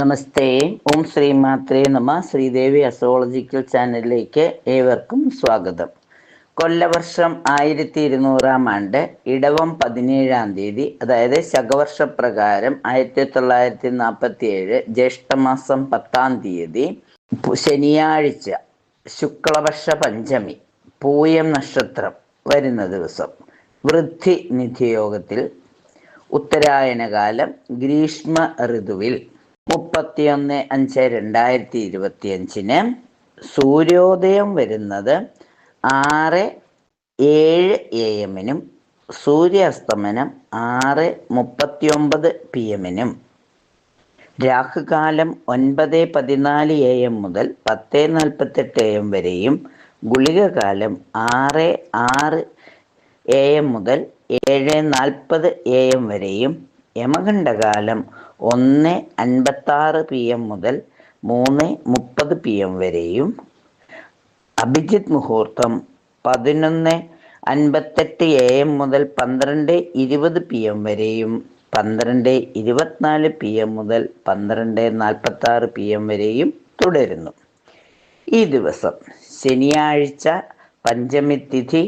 നമസ്തേ. ഓം ശ്രീ മാത്രേ നമ. ശ്രീദേവി അസ്ട്രോളജിക്കൽ ചാനലിലേക്ക് ഏവർക്കും സ്വാഗതം. കൊല്ലവർഷം 1200 ഇടവം 17 അതായത് ശകവർഷപ്രകാരം 1947 ജ്യേഷ്ഠമാസം 10 ശനിയാഴ്ച ശുക്ലപക്ഷ പഞ്ചമി പൂയം നക്ഷത്രം വരുന്ന ദിവസം വൃദ്ധി നിധിയോഗത്തിൽ ഉത്തരായനകാലം ഗ്രീഷ്മ ഋതുവിൽ 31/5/2025 സൂര്യോദയം വരുന്നത് 6:07 AM സൂര്യാസ്തമനം 6:39 PM. രാഹുകാലം 9:14 AM മുതൽ 10:48 AM വരെയും ഗുളികകാലം 6:06 AM മുതൽ 7:40 AM വരെയും യമകണ്ഠകാലം 1:56 PM മുതൽ 3:30 PM വരെയും അഭിജിത്ത് മുഹൂർത്തം 11:58 AM മുതൽ 12:20 PM വരെയും 12:24 PM മുതൽ 12:46 PM വരെയും തുടരുന്നു. ഈ ദിവസം ശനിയാഴ്ച പഞ്ചമി തിഥി.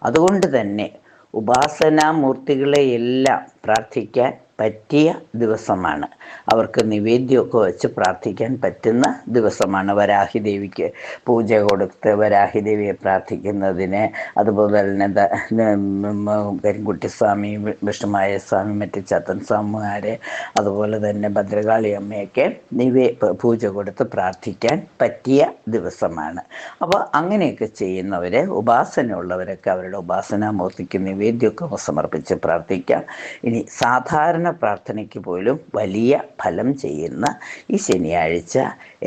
അതുകൊണ്ട് തന്നെ ഉപാസനാമൂർത്തികളെയെല്ലാം പ്രാർത്ഥിക്കാൻ പറ്റിയ ദിവസമാണ്. അവർക്ക് നിവേദ്യമൊക്കെ വെച്ച് പ്രാർത്ഥിക്കാൻ പറ്റുന്ന ദിവസമാണ്. വരാഹി ദേവിക്ക് പൂജ കൊടുത്ത് വരാഹി ദേവിയെ പ്രാർത്ഥിക്കുന്നതിന്, അതുപോലെ തന്നെ കരിങ്കുട്ടിസ്വാമി, വിഷ്ണുമായ സ്വാമി, മറ്റ് ചത്തൻ സ്വാമിമാരെ, അതുപോലെ തന്നെ ഭദ്രകാളി അമ്മയൊക്കെ പൂജ കൊടുത്ത് പ്രാർത്ഥിക്കാൻ പറ്റിയ ദിവസമാണ്. അപ്പോൾ അങ്ങനെയൊക്കെ ചെയ്യുന്നവർ, ഉപാസനയുള്ളവരൊക്കെ അവരുടെ ഉപാസനാമൂർത്തിക്ക് നിവേദ്യമൊക്കെ സമർപ്പിച്ച് പ്രാർത്ഥിക്കാം. ഇനി സാധാരണ പ്രാർത്ഥനയ്ക്ക് പോലും വലിയ ഫലം ചെയ്യുന്ന ഈ ശനിയാഴ്ച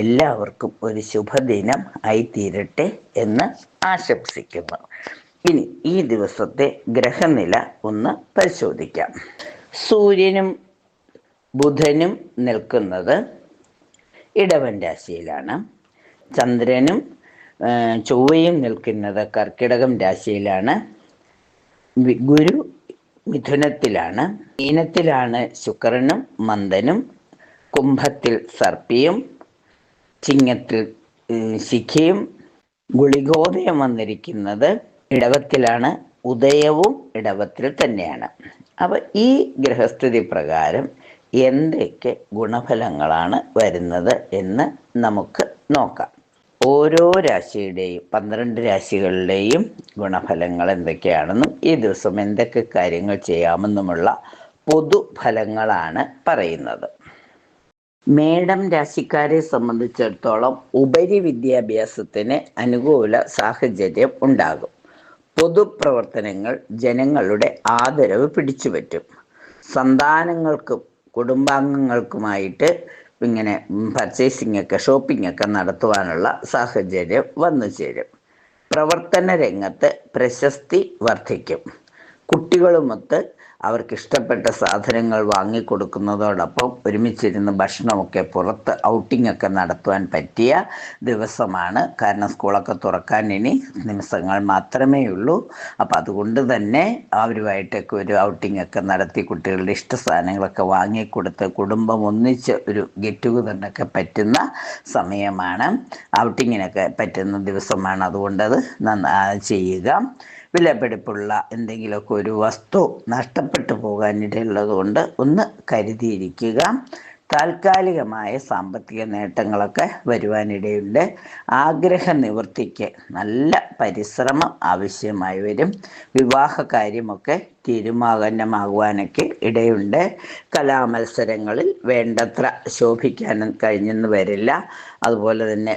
എല്ലാവർക്കും ഒരു ശുഭദിനം ആയിത്തീരട്ടെ എന്ന് ആശംസിക്കുന്നു. ഇനി ഈ ദിവസത്തെ ഗ്രഹനില ഒന്ന് പരിശോധിക്കാം. സൂര്യനും ബുധനും നിൽക്കുന്നത് ഇടവൻ രാശിയിലാണ്. ചന്ദ്രനും ചൊവ്വയും നിൽക്കുന്നത് കർക്കിടകം രാശിയിലാണ്. ഗുരു മിഥുനത്തിലാണ്. മീനത്തിലാണ് ശുക്രനും മന്ദനും. കുംഭത്തിൽ സർപ്പിയും ചിങ്ങത്തിൽ ശിഖയും. ഗുളികോദയം വന്നിരിക്കുന്നത് ഇടവത്തിലാണ്. ഉദയവും ഇടവത്തിൽ തന്നെയാണ്. അപ്പോൾ ഈ ഗ്രഹസ്ഥിതി പ്രകാരം എന്തൊക്കെ ഗുണഫലങ്ങളാണ് വരുന്നത് എന്ന് നമുക്ക് നോക്കാം. ഓരോ രാശിയുടെയും 12 രാശികളുടെയും ഗുണഫലങ്ങൾ എന്തൊക്കെയാണെന്നും ഈ ദിവസം എന്തൊക്കെ കാര്യങ്ങൾ ചെയ്യാമെന്നുമുള്ള പൊതുഫലങ്ങളാണ് പറയുന്നത്. മേടം രാശിക്കാരെ സംബന്ധിച്ചിടത്തോളം ഉപരി വിദ്യാഭ്യാസത്തിന് അനുകൂല സാഹചര്യം ഉണ്ടാകും. പൊതുപ്രവർത്തനങ്ങൾ ജനങ്ങളുടെ ആദരവ് പിടിച്ചുപറ്റും. സന്താനങ്ങൾക്കും കുടുംബാംഗങ്ങൾക്കുമായിട്ട് ഇങ്ങനെ പർച്ചേസിംഗ് ഒക്കെ, ഷോപ്പിംഗ് ഒക്കെ നടത്തുവാനുള്ള സാഹചര്യം വന്നു ചേരും. പ്രവർത്തന രംഗത്ത് പ്രശസ്തി വർദ്ധിക്കും. കുട്ടികളുമൊത്ത് അവർക്കിഷ്ടപ്പെട്ട സാധനങ്ങൾ വാങ്ങിക്കൊടുക്കുന്നതോടൊപ്പം ഒരുമിച്ചിരുന്ന് ഭക്ഷണമൊക്കെ പുറത്ത് ഔട്ടിംഗ് ഒക്കെ നടത്തുവാൻ പറ്റിയ ദിവസമാണ്. കാരണം സ്കൂളൊക്കെ തുറക്കാൻ ഇനി നിമിഷങ്ങൾ മാത്രമേ ഉള്ളൂ. അപ്പം അതുകൊണ്ട് തന്നെ അവരുമായിട്ടൊക്കെ ഒരു ഔട്ടിംഗ് ഒക്കെ നടത്തി കുട്ടികളുടെ ഇഷ്ട സാധനങ്ങളൊക്കെ വാങ്ങിക്കൊടുത്ത് കുടുംബം ഒന്നിച്ച് ഒരു ഗെറ്റ് ടുഗദറിനൊക്കെ പറ്റുന്ന സമയമാണ്. ഔട്ടിങ്ങിനൊക്കെ പറ്റുന്ന ദിവസമാണ്. അതുകൊണ്ടത് ചെയ്യുക. വിലപിടിപ്പുള്ള എന്തെങ്കിലുമൊക്കെ ഒരു വസ്തു നഷ്ടപ്പെട്ടു പോകാനിടയുള്ളത് കൊണ്ട് ഒന്ന് കരുതിയിരിക്കുക. താൽക്കാലികമായ സാമ്പത്തിക നേട്ടങ്ങളൊക്കെ വരുവാനിടയുണ്ട്. ആഗ്രഹ നിവൃത്തിക്ക് നല്ല പരിശ്രമം ആവശ്യമായി വരും. വിവാഹ കാര്യമൊക്കെ തീരുമാനമാകുവാനൊക്കെ ഇടയുണ്ട്. കലാമത്സരങ്ങളിൽ വേണ്ടത്ര ശോഭിക്കാനും കഴിഞ്ഞെന്ന് വരില്ല. അതുപോലെ തന്നെ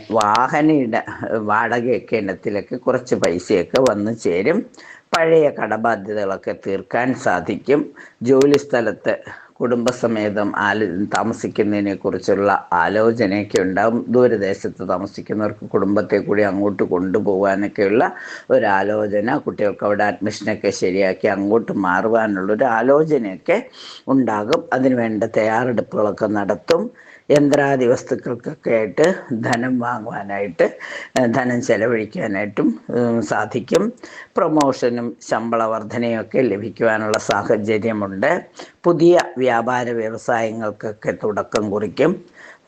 വാടകയൊക്കെ ഇനത്തിലൊക്കെ കുറച്ച് പൈസയൊക്കെ വന്നു ചേരും. പഴയ കടബാധ്യതകളൊക്കെ തീർക്കാൻ സാധിക്കും. ജോലി സ്ഥലത്ത് കുടുംബസമേതം താമസിക്കുന്നതിനെ കുറിച്ചുള്ള ആലോചനയൊക്കെ ഉണ്ടാകും. ദൂരദേശത്ത് താമസിക്കുന്നവർക്ക് കുടുംബത്തെ കൂടി അങ്ങോട്ട് കൊണ്ടുപോകാനൊക്കെയുള്ള ഒരാലോചന, കുട്ടികൾക്ക് അവിടെ അഡ്മിഷനൊക്കെ ശരിയാക്കി അങ്ങോട്ട് മാറുവാനുള്ളൊരു ആലോചനയൊക്കെ ഉണ്ടാകും. അതിനുവേണ്ട തയ്യാറെടുപ്പുകളൊക്കെ നടത്തും. യന്ത്രാദി വസ്തുക്കൾക്കൊക്കെ ആയിട്ട് ധനം വാങ്ങുവാനായിട്ട്, ധനം ചെലവഴിക്കാനായിട്ടും സാധിക്കും. പ്രൊമോഷനും ശമ്പള വർധനയൊക്കെ ലഭിക്കുവാനുള്ള സാഹചര്യമുണ്ട്. പുതിയ വ്യാപാര വ്യവസായങ്ങൾക്കൊക്കെ തുടക്കം കുറിക്കും.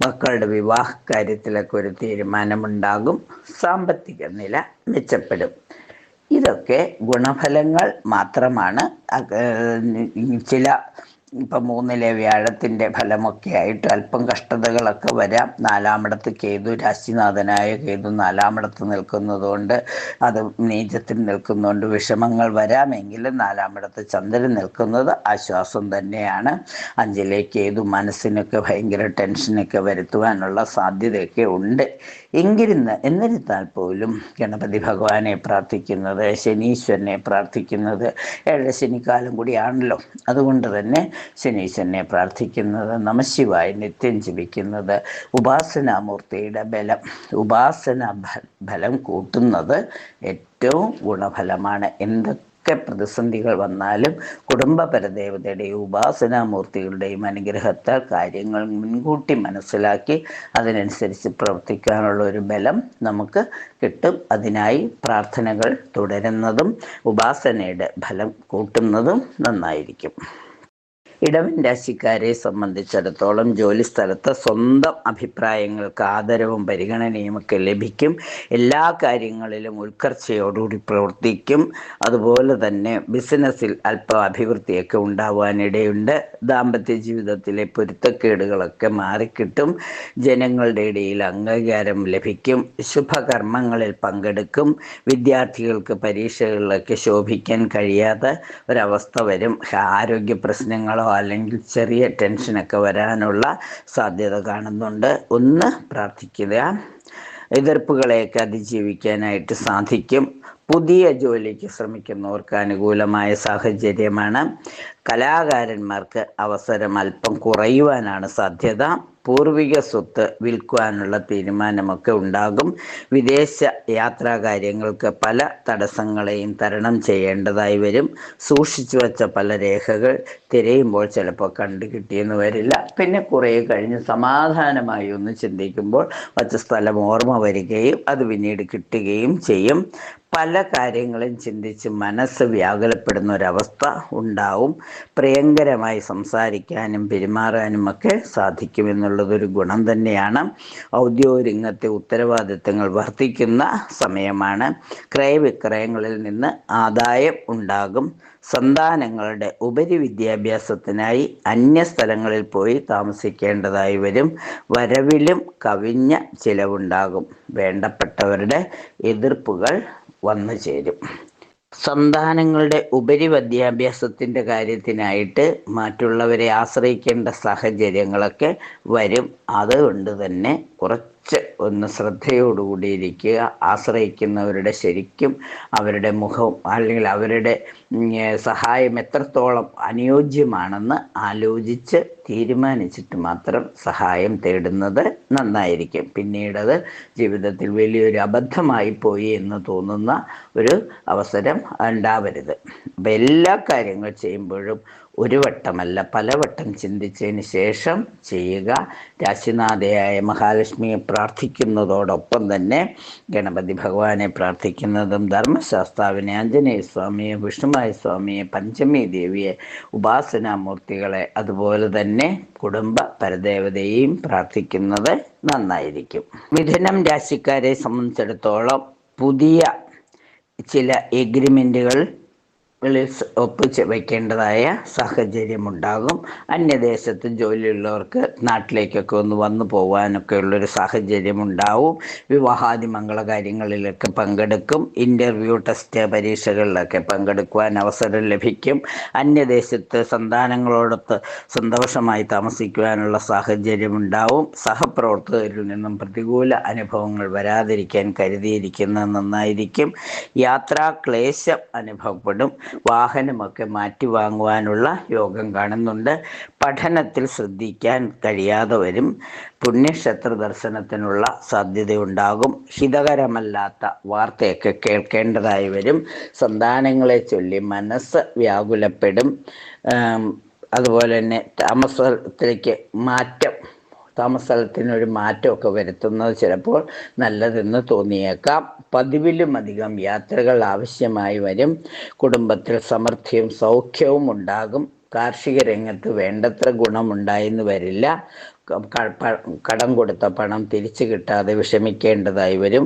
മക്കളുടെ വിവാഹ കാര്യത്തിലൊക്കെ ഒരു തീരുമാനമുണ്ടാകും. സാമ്പത്തിക നില മെച്ചപ്പെടും. ഇതൊക്കെ ഗുണഫലങ്ങൾ മാത്രമാണ്. ചില ഇപ്പം 3-ലെ വ്യാഴത്തിൻ്റെ ഫലമൊക്കെ ആയിട്ട് അല്പം കഷ്ടതകളൊക്കെ വരാം. 4-ാമിടത്ത് കേതു, രാശിനാഥനായ കേതു 4-ാമിടത്ത് നിൽക്കുന്നതുകൊണ്ട്, അത് നീചത്തിൽ നിൽക്കുന്നതുകൊണ്ട് വിഷമങ്ങൾ വരാമെങ്കിലും 4-ാമിടത്ത് ചന്ദ്രൻ നിൽക്കുന്നത് ആശ്വാസം തന്നെയാണ്. 5-ലെ കേതു മനസ്സിനൊക്കെ ഭയങ്കര ടെൻഷനൊക്കെ വരുത്തുവാനുള്ള സാധ്യതയൊക്കെ ഉണ്ട്. എന്നിരുന്നാൽ പോലും ഗണപതി ഭഗവാനെ പ്രാർത്ഥിക്കുന്നത്, ശനീശ്വരനെ പ്രാർത്ഥിക്കുന്നത്, ഏഴരശനിക്കാലം കൂടിയാണല്ലോ, അതുകൊണ്ട് തന്നെ ശനീശ്വരനെ പ്രാർത്ഥിക്കുന്നത്, നമഃശിവായ നിത്യം ജപിക്കുന്നത്, ഉപാസനാമൂർത്തിയുടെ ഫലം കൂട്ടുന്നത് ഏറ്റവും ഗുണഫലമാണ്. എന്തൊക്കെ പ്രതിസന്ധികൾ വന്നാലും കുടുംബ പരദേവതയുടെയും ഉപാസനാമൂർത്തികളുടെയും അനുഗ്രഹത്താൽ കാര്യങ്ങൾ മുൻകൂട്ടി മനസ്സിലാക്കി അതിനനുസരിച്ച് പ്രവർത്തിക്കാനുള്ള ഒരു ബലം നമുക്ക് കിട്ടും. അതിനായി പ്രാർത്ഥനകൾ തുടരുന്നതും ഉപാസനയുടെ ഫലം കൂട്ടുന്നതും നന്നായിരിക്കും. ഇടവൻ രാശിക്കാരെ സംബന്ധിച്ചിടത്തോളം ജോലിസ്ഥലത്ത് സ്വന്തം അഭിപ്രായങ്ങൾക്ക് ആദരവും പരിഗണനയും ഒക്കെ ലഭിക്കും. എല്ലാ കാര്യങ്ങളിലും ഉത്കർച്ചയോടുകൂടി പ്രവർത്തിക്കും. അതുപോലെ തന്നെ ബിസിനസ്സിൽ അല്പം അഭിവൃദ്ധിയൊക്കെ ഉണ്ടാവാനിടയുണ്ട്. ദാമ്പത്യ ജീവിതത്തിലെ പൊരുത്തക്കേടുകളൊക്കെ മാറിക്കിട്ടും. ജനങ്ങളുടെ ഇടയിൽ അംഗീകാരം ലഭിക്കും. ശുഭകർമ്മങ്ങളിൽ പങ്കെടുക്കും. വിദ്യാർത്ഥികൾക്ക് പരീക്ഷകളിലൊക്കെ ശോഭിക്കാൻ കഴിയാത്ത ഒരവസ്ഥ വരും. ആരോഗ്യ പ്രശ്നങ്ങളോ അല്ലെങ്കിൽ ചെറിയ ടെൻഷനൊക്കെ വരാനുള്ള സാധ്യത കാണുന്നുണ്ട്. ഒന്ന് പ്രാർത്ഥിക്കുക. എതിർപ്പുകളെയൊക്കെ അതിജീവിക്കാനായിട്ട് സാധിക്കും. പുതിയ ജോലിക്ക് ശ്രമിക്കുന്നവർക്ക് അനുകൂലമായ സാഹചര്യമാണ്. കലാകാരന്മാർക്ക് അവസരം അല്പം കുറയുവാനാണ് സാധ്യത. പൂർവിക സ്വത്ത് വിൽക്കുവാനുള്ള തീരുമാനമൊക്കെ ഉണ്ടാകും. വിദേശ യാത്രാ കാര്യങ്ങൾക്ക് പല തടസ്സങ്ങളെയും തരണം ചെയ്യേണ്ടതായി വരും. സൂക്ഷിച്ചു വച്ച പല രേഖകൾ തിരയുമ്പോൾ ചിലപ്പോൾ കണ്ടു കിട്ടിയെന്ന് വരില്ല. പിന്നെ കുറേ കഴിഞ്ഞ് സമാധാനമായി ഒന്ന് ചിന്തിക്കുമ്പോൾ വച്ച സ്ഥലം ഓർമ്മ വരികയും അത് പിന്നീട് കിട്ടുകയും ചെയ്യും. പല കാര്യങ്ങളും ചിന്തിച്ച് മനസ്സ് വ്യാകുലപ്പെടുന്ന ഒരവസ്ഥ ഉണ്ടാവും. പ്രിയങ്കരമായി സംസാരിക്കാനും പെരുമാറാനും ഒക്കെ സാധിക്കുമെന്നുള്ളതൊരു ഗുണം തന്നെയാണ്. ഔദ്യോഗിക രംഗത്തെ ഉത്തരവാദിത്തങ്ങൾ വർദ്ധിക്കുന്ന സമയമാണ്. ക്രയവിക്രയങ്ങളിൽ നിന്ന് ആദായം ഉണ്ടാകും. സന്താനങ്ങളുടെ ഉപരിവിദ്യാഭ്യാസത്തിനായി അന്യസ്ഥലങ്ങളിൽ പോയി താമസിക്കേണ്ടതായി വരും. വരവിലും കവിഞ്ഞ ചിലവുണ്ടാകും. വേണ്ടപ്പെട്ടവരുടെ എതിർപ്പുകൾ വന്നു ചേരും. സന്താനങ്ങളുടെ ഉപരിവിദ്യാഭ്യാസത്തിൻ്റെ കാര്യത്തിനായിട്ട് മറ്റുള്ളവരെ ആശ്രയിക്കേണ്ട സാഹചര്യങ്ങളൊക്കെ വരും. അതുകൊണ്ട് തന്നെ കുറച്ച് ഒന്ന് ശ്രദ്ധയോടുകൂടിയിരിക്കുക. ആശ്രയിക്കുന്നവരുടെ ശരിക്കും അവരുടെ മുഖം അല്ലെങ്കിൽ അവരുടെ സഹായം എത്രത്തോളം അനുയോജ്യമാണെന്ന് ആലോചിച്ച് തീരുമാനിച്ചിട്ട് മാത്രം സഹായം തേടുന്നത് നന്നായിരിക്കും. പിന്നീടത് ജീവിതത്തിൽ വലിയൊരു അബദ്ധമായി പോയി എന്ന് തോന്നുന്ന ഒരു അവസരം ഉണ്ടാവരുത്. അപ്പം എല്ലാ കാര്യങ്ങൾ ചെയ്യുമ്പോഴും ഒരു വട്ടമല്ല പലവട്ടം ചിന്തിച്ചതിന് ശേഷം ചെയ്യുക. രാശിനാഥയായ മഹാലക്ഷ്മിയെ പ്രാർത്ഥിക്കുന്നതോടൊപ്പം തന്നെ ഗണപതി ഭഗവാനെ പ്രാർത്ഥിക്കുന്നതും ധർമ്മശാസ്താവിനെ, ആഞ്ജനേയ സ്വാമിയെ, വിഷ്ണുമായ സ്വാമിയെ, പഞ്ചമി ദേവിയെ, ഉപാസനാമൂർത്തികളെ, അതുപോലെ തന്നെ കുടുംബ പരദേവതയെയും പ്രാർത്ഥിക്കുന്നത് നന്നായിരിക്കും. മിഥുനം രാശിക്കാരെ സംബന്ധിച്ചിടത്തോളം പുതിയ ചില എഗ്രിമെൻറ്റുകൾ ഒപ്പിച്ച് വയ്ക്കേണ്ടതായ സാഹചര്യമുണ്ടാകും. അന്യദേശത്ത് ജോലിയുള്ളവർക്ക് നാട്ടിലേക്കൊക്കെ ഒന്ന് വന്നു പോകാനൊക്കെ ഉള്ളൊരു സാഹചര്യമുണ്ടാവും. വിവാഹാദി മംഗളകാര്യങ്ങളിലൊക്കെ പങ്കെടുക്കും. ഇൻ്റർവ്യൂ, ടെസ്റ്റ് പരീക്ഷകളിലൊക്കെ പങ്കെടുക്കുവാൻ അവസരം ലഭിക്കും. അന്യദേശത്ത് സന്താനങ്ങളോടൊത്ത് സന്തോഷമായി താമസിക്കുവാനുള്ള സാഹചര്യമുണ്ടാവും. സഹപ്രവർത്തകരിൽ നിന്നും പ്രതികൂല അനുഭവങ്ങൾ വരാതിരിക്കാൻ കരുതിയിരിക്കുന്നത് നന്നായിരിക്കും. യാത്രാക്ലേശം അനുഭവപ്പെടും. വാഹനമൊക്കെ മാറ്റി വാങ്ങുവാനുള്ള യോഗം കാണുന്നുണ്ട്. പഠനത്തിൽ ശ്രദ്ധിക്കാൻ കഴിയാതെ വരും. പുണ്യക്ഷേത്ര ദർശനത്തിനുള്ള സാധ്യതയുണ്ടാകും. ഹിതകരമല്ലാത്ത വാർത്തയൊക്കെ കേൾക്കേണ്ടതായി വരും. സന്താനങ്ങളെ ചൊല്ലി മനസ്സ് വ്യാകുലപ്പെടും. അതുപോലെ തന്നെ താമസസ്ഥലത്തിനൊരു മാറ്റമൊക്കെ വരുത്തുന്നത് ചിലപ്പോൾ നല്ലതെന്ന് തോന്നിയേക്കാം. പതിവിലും അധികം യാത്രകൾ ആവശ്യമായി വരും. കുടുംബത്തിൽ സമൃദ്ധിയും സൗഖ്യവും ഉണ്ടാകും. കാർഷിക രംഗത്ത് വേണ്ടത്ര ഗുണമുണ്ടായെന്ന് വരില്ല. കടം കൊടുത്ത പണം തിരിച്ചു കിട്ടാതെ വിഷമിക്കേണ്ടതായി വരും.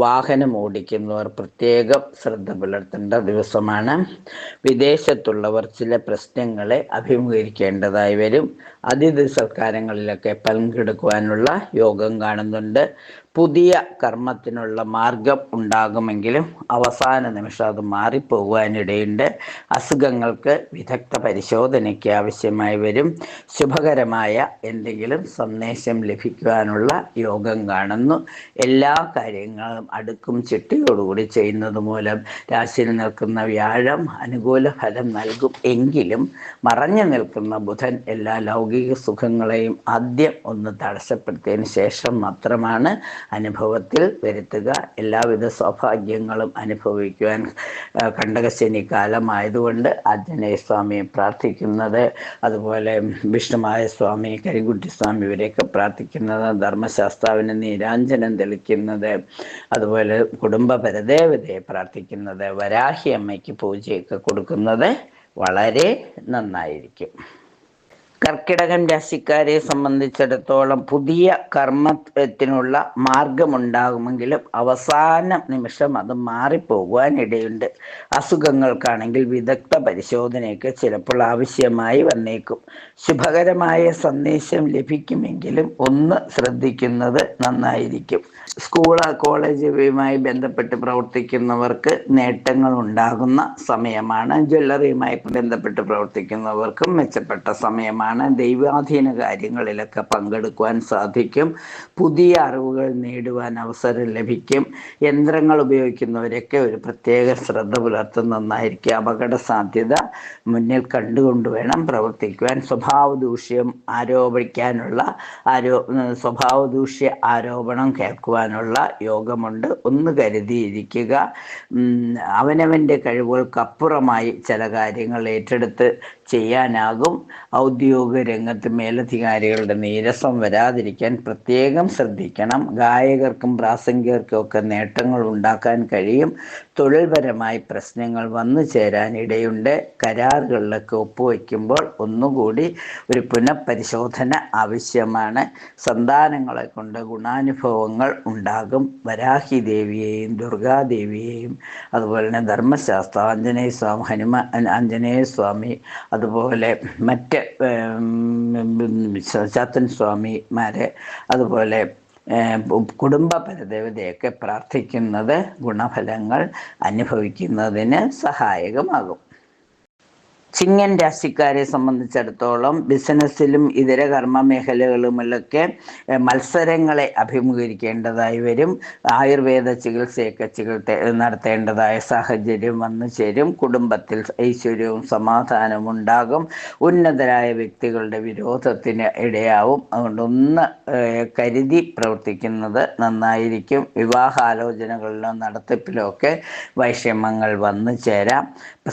വാഹനം ഓടിക്കുന്നവർ പ്രത്യേകം ശ്രദ്ധ പുലർത്തേണ്ട ദിവസമാണ്. വിദേശത്തുള്ളവർ ചില പ്രശ്നങ്ങളെ അഭിമുഖീകരിക്കേണ്ടതായി വരും. അതിഥി സൽക്കാരങ്ങളിലൊക്കെ പങ്കെടുക്കുവാനുള്ള യോഗം കാണുന്നുണ്ട്. പുതിയ കർമ്മത്തിനുള്ള മാർഗം ഉണ്ടാകുമെങ്കിലും അവസാന നിമിഷം അത് മാറിപ്പോകുവാനിടയുണ്ട്. അസുഖങ്ങൾക്ക് വിദഗ്ധ പരിശോധനയ്ക്ക് ആവശ്യമായി വരും. ശുഭകരമായ എന്തെങ്കിലും സന്ദേശം ലഭിക്കുവാനുള്ള യോഗം കാണുന്നു. എല്ലാ കാര്യങ്ങളും അടുക്കും ചിട്ടയോടുകൂടി ചെയ്യുന്നത് മൂലം രാശിയിൽ നിൽക്കുന്ന വ്യാഴം അനുകൂല ഫലം നൽകും. എങ്കിലും മറഞ്ഞു നിൽക്കുന്ന ബുധൻ എല്ലാ ലൗകിക സുഖങ്ങളെയും ആദ്യം ഒന്ന് തടസ്സപ്പെടുത്തിയതിന് ശേഷം മാത്രമാണ് അനുഭവത്തിൽ വരുത്തുക. എല്ലാവിധ സൗഭാഗ്യങ്ങളും അനുഭവിക്കുവാൻ കണ്ടകശനി കാലമായതുകൊണ്ട് ആഞ്ജനേയ സ്വാമിയെ പ്രാർത്ഥിക്കുന്നത്, അതുപോലെ വിഷ്ണുമായ സ്വാമി, കരിങ്കുട്ടി സ്വാമി ഇവരെയൊക്കെ പ്രാർത്ഥിക്കുന്നത്, ധർമ്മശാസ്താവിന് നീരാഞ്ജനം തെളിക്കുന്നത്, അതുപോലെ കുടുംബ പരദേവതയെ പ്രാർത്ഥിക്കുന്നത്, വരാഹി അമ്മയ്ക്ക് പൂജയൊക്കെ കൊടുക്കുന്നത് വളരെ നന്നായിരിക്കും. കർക്കിടകം രാശിക്കാരെ സംബന്ധിച്ചിടത്തോളം പുതിയ കർമ്മത്തിനുള്ള മാർഗമുണ്ടാകുമെങ്കിലും അവസാന നിമിഷം അത് മാറിപ്പോകുവാനിടയുണ്ട്. അസുഖങ്ങൾക്കാണെങ്കിൽ വിദഗ്ധ പരിശോധനയൊക്കെ ചിലപ്പോൾ ആവശ്യമായി വന്നേക്കും. ശുഭകരമായ സന്ദേശം ലഭിക്കുമെങ്കിലും ഒന്ന് ശ്രദ്ധിക്കുന്നത് നന്നായിരിക്കും. കോളേജുമായി ബന്ധപ്പെട്ട് പ്രവർത്തിക്കുന്നവർക്ക് നേട്ടങ്ങൾ ഉണ്ടാകുന്ന സമയമാണ്. ജ്വല്ലറിയുമായി ബന്ധപ്പെട്ട് പ്രവർത്തിക്കുന്നവർക്കും മെച്ചപ്പെട്ട സമയമാണ്. ദൈവാധീന കാര്യങ്ങളിലൊക്കെ പങ്കെടുക്കുവാൻ സാധിക്കും. പുതിയ അറിവുകൾ നേടുവാൻ അവസരം ലഭിക്കും. യന്ത്രങ്ങൾ ഉപയോഗിക്കുന്നവരൊക്കെ ഒരു പ്രത്യേക ശ്രദ്ധ പുലർത്തുന്ന നന്നായിരിക്കും. അപകട സാധ്യത മുന്നിൽ കണ്ടുകൊണ്ട് വേണം പ്രവർത്തിക്കുവാൻ. സ്വഭാവദൂഷ്യം ആരോപിക്കാനുള്ള സ്വഭാവദൂഷ്യ ആരോപണം കേൾക്കുവാനുള്ള യോഗമുണ്ട്. ഒന്ന് കരുതിയിരിക്കുക. അവനവൻ്റെ കഴിവുകൾക്കപ്പുറമായി ചില കാര്യങ്ങൾ ഏറ്റെടുത്ത് ചെയ്യാനാകും. ഔദ്യോഗിക രംഗത്ത് മേലധികാരികളുടെ നീരസം വരാതിരിക്കാൻ പ്രത്യേകം ശ്രദ്ധിക്കണം. ഗായകർക്കും പ്രാസംഗികർക്കും ഒക്കെ നേട്ടങ്ങൾ ഉണ്ടാക്കാൻ കഴിയും. തൊഴിൽപരമായി പ്രശ്നങ്ങൾ വന്നു ചേരാൻ ഇടയുണ്ട്. കരാറുകളിലൊക്കെ ഒപ്പുവയ്ക്കുമ്പോൾ ഒന്നുകൂടി ഒരു പുനഃപരിശോധന ആവശ്യമാണ്. സന്താനങ്ങളെ കൊണ്ട് ഗുണാനുഭവങ്ങൾ ഉണ്ടാകും. വരാഹി ദേവിയെയും ദുർഗാദേവിയെയും അതുപോലെ തന്നെ ധർമ്മശാസ്ത്ര ആഞ്ജനേയ സ്വാമി അതുപോലെ മറ്റ് ചാത്തൻ സ്വാമിമാരെ അതുപോലെ കുടുംബ പരദേവതയൊക്കെ പ്രാർത്ഥിക്കുന്നത് ഗുണഫലങ്ങൾ അനുഭവിക്കുന്നതിന് സഹായകമാകും. ചിങ്ങൻ രാശിക്കാരെ സംബന്ധിച്ചിടത്തോളം ബിസിനസ്സിലും ഇതര കർമ്മ മേഖലകളുമൊക്കെ മത്സരങ്ങളെ അഭിമുഖീകരിക്കേണ്ടതായി വരും. ആയുർവേദ ചികിത്സയൊക്കെ നടത്തേണ്ടതായ സാഹചര്യം വന്നു ചേരും. കുടുംബത്തിൽ ഐശ്വര്യവും സമാധാനവും ഉണ്ടാകും. ഉന്നതരായ വ്യക്തികളുടെ വിരോധത്തിന് ഇടയാവും. അതുകൊണ്ടൊന്ന് കരുതി പ്രവർത്തിക്കുന്നത് നന്നായിരിക്കും. വിവാഹാലോചനകളിലോ നടത്തിപ്പിലോ ഒക്കെ വൈഷമ്യങ്ങൾ വന്നു ചേരാം.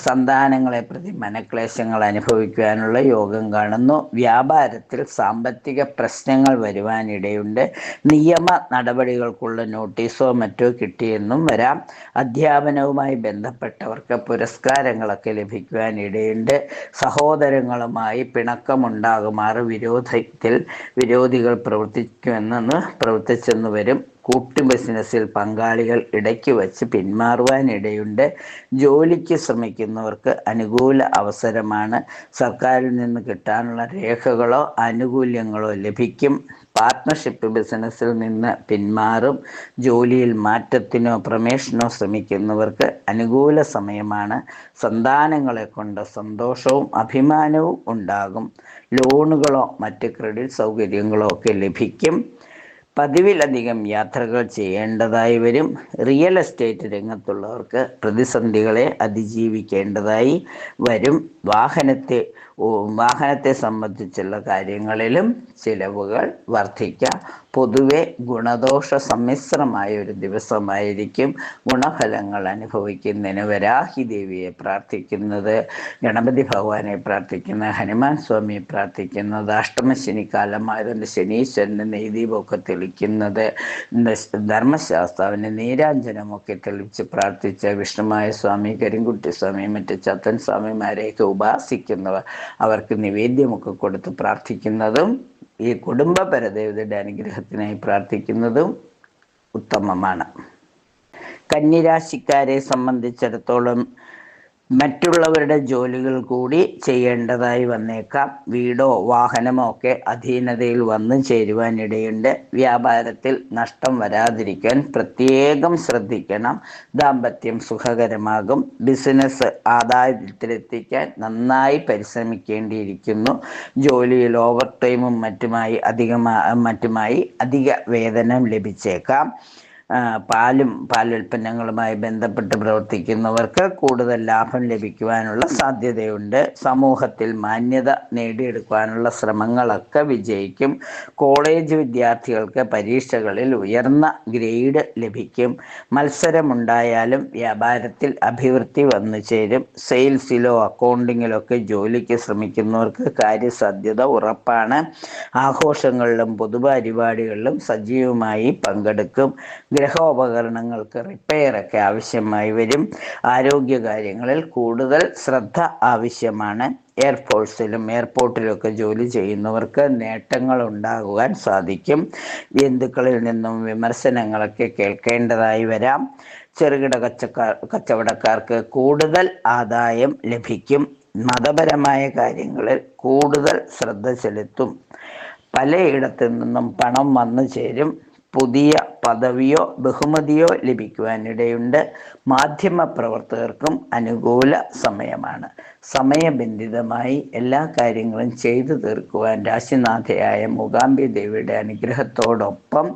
സന്താനങ്ങളെ പ്രതി മനക്ലേശങ്ങൾ അനുഭവിക്കുവാനുള്ള യോഗം കാണുന്നു. വ്യാപാരത്തിൽ സാമ്പത്തിക പ്രശ്നങ്ങൾ വരുവാനിടയുണ്ട്. നിയമ നടപടികൾക്കുള്ള നോട്ടീസോ മറ്റോ കിട്ടിയെന്നും വരാം. അധ്യാപനവുമായി ബന്ധപ്പെട്ടവർക്ക് പുരസ്കാരങ്ങളൊക്കെ ലഭിക്കുവാനിടയുണ്ട്. സഹോദരങ്ങളുമായി പിണക്കമുണ്ടാകുമാറ് വിരോധികൾ പ്രവർത്തിച്ചെന്ന് വരും. കൂട്ടു ബിസിനസ്സിൽ പങ്കാളികൾ ഇടയ്ക്ക് വച്ച് പിന്മാറുവാനിടയുണ്ട്. ജോലിക്ക് ശ്രമിക്കുന്നവർക്ക് അനുകൂല അവസരമാണ്. സർക്കാരിൽ നിന്ന് കിട്ടാനുള്ള രേഖകളോ ആനുകൂല്യങ്ങളോ ലഭിക്കും. പാർട്ട്ണർഷിപ്പ് ബിസിനസ്സിൽ നിന്ന് പിന്മാറും. ജോലിയിൽ മാറ്റത്തിനോ പ്രമോഷനോ ശ്രമിക്കുന്നവർക്ക് അനുകൂല സമയമാണ്. സന്താനങ്ങളെ കൊണ്ട് സന്തോഷവും അഭിമാനവും ഉണ്ടാകും. ലോണുകളോ മറ്റ് ക്രെഡിറ്റ് സൗകര്യങ്ങളോ ഒക്കെ ലഭിക്കും. പതിവിലധികം യാത്രകൾ ചെയ്യേണ്ടതായി വരും. റിയൽ എസ്റ്റേറ്റ് രംഗത്തുള്ളവർക്ക് പ്രതിസന്ധികളെ അതിജീവിക്കേണ്ടതായി വരും. വാഹനത്തെ സംബന്ധിച്ചുള്ള കാര്യങ്ങളിലും ചിലവുകൾ വർദ്ധിക്കാം. പൊതുവെ ഗുണദോഷ സമ്മിശ്രമായ ഒരു ദിവസമായിരിക്കും. ഗുണഫലങ്ങൾ അനുഭവിക്കുന്നതിന് വരാഹി ദേവിയെ പ്രാർത്ഥിക്കുന്നത്, ഗണപതി ഭഗവാനെ പ്രാർത്ഥിക്കുന്നത്, ഹനുമാൻ സ്വാമിയെ പ്രാർത്ഥിക്കുന്നത്, അഷ്ടമശനി കാലമായതുകൊണ്ട് ശനീശ്വരൻ്റെ നെയ്ദീപമൊക്കെ തെളിക്കുന്നത്, ധർമ്മശാസ്താവിന് നീരാഞ്ജനമൊക്കെ തെളിച്ച് പ്രാർത്ഥിച്ച വിഷ്ണുമായ സ്വാമി, കരിങ്കുട്ടി സ്വാമി, മറ്റ് ചത്തൻ സ്വാമിമാരെയൊക്കെ ഉപാസിക്കുന്നവർ അവർക്ക് നിവേദ്യമൊക്കെ കൊടുത്ത് പ്രാർത്ഥിക്കുന്നതും ഈ കുടുംബ പരദേവതയുടെ അനുഗ്രഹത്തിനായി പ്രാർത്ഥിക്കുന്നതും ഉത്തമമാണ്. കന്നിരാശിക്കാരെ സംബന്ധിച്ചിടത്തോളം മറ്റുള്ളവരുടെ ജോലികൾ കൂടി ചെയ്യേണ്ടതായി വന്നേക്കാം. വീടോ വാഹനമോ ഒക്കെ അധീനതയിൽ വന്നു ചേരുവാനിടയുണ്ട്. വ്യാപാരത്തിൽ നഷ്ടം വരാതിരിക്കാൻ പ്രത്യേകം ശ്രദ്ധിക്കണം. ദാമ്പത്യം സുഖകരമാകും. ബിസിനസ് ആദായത്തിലെത്തിക്കാൻ നന്നായി പരിശ്രമിക്കേണ്ടിയിരിക്കുന്നു. ജോലിയിൽ ഓവർ ടൈമും മറ്റുമായി അധിക വേതനം ലഭിച്ചേക്കാം. പാലുൽപ്പന്നങ്ങളുമായി ബന്ധപ്പെട്ട് പ്രവർത്തിക്കുന്നവർക്ക് കൂടുതൽ ലാഭം ലഭിക്കുവാനുള്ള സാധ്യതയുണ്ട്. സമൂഹത്തിൽ മാന്യത നേടിയെടുക്കുവാനുള്ള ശ്രമങ്ങളൊക്കെ വിജയിക്കും. കോളേജ് വിദ്യാർത്ഥികൾക്ക് പരീക്ഷകളിൽ ഉയർന്ന ഗ്രേഡ് ലഭിക്കും. മത്സരമുണ്ടായാലും വ്യാപാരത്തിൽ അഭിവൃദ്ധി വന്നു ചേരും. സെയിൽസിലോ അക്കൗണ്ടിങ്ങിലോ ഒക്കെ ജോലിക്ക് ശ്രമിക്കുന്നവർക്ക് കാര്യസാധ്യത ഉറപ്പാണ്. ആഘോഷങ്ങളിലും പൊതുപരിപാടികളിലും സജീവമായി പങ്കെടുക്കും. ഗൃഹോപകരണങ്ങൾക്ക് റിപ്പയറൊക്കെ ആവശ്യമായി വരും. ആരോഗ്യകാര്യങ്ങളിൽ കൂടുതൽ ശ്രദ്ധ ആവശ്യമാണ്. എയർഫോഴ്സിലും എയർപോർട്ടിലുമൊക്കെ ജോലി ചെയ്യുന്നവർക്ക് നേട്ടങ്ങൾ ഉണ്ടാകുവാൻ സാധിക്കും. ബന്ധുക്കളിൽ നിന്നും വിമർശനങ്ങളൊക്കെ കേൾക്കേണ്ടതായി വരാം. ചെറുകിട കച്ചവടക്കാർക്ക് കൂടുതൽ ആദായം ലഭിക്കും. മതപരമായ കാര്യങ്ങളിൽ കൂടുതൽ ശ്രദ്ധ ചെലുത്തും. പലയിടത്തു നിന്നും പണം വന്നു ചേരും. പുതിയ പദവിയോ ബഹുമതിയോ ലഭിക്കുവാനിടയുണ്ട്. മാധ്യമപ്രവർത്തകർക്കും അനുകൂല സമയമാണ്. സമയബന്ധിതമായി എല്ലാ കാര്യങ്ങളും ചെയ്തു തീർക്കുവാൻ രാശിനാഥയായ മൂകാംബി ദേവിയുടെ അനുഗ്രഹത്തോടൊപ്പം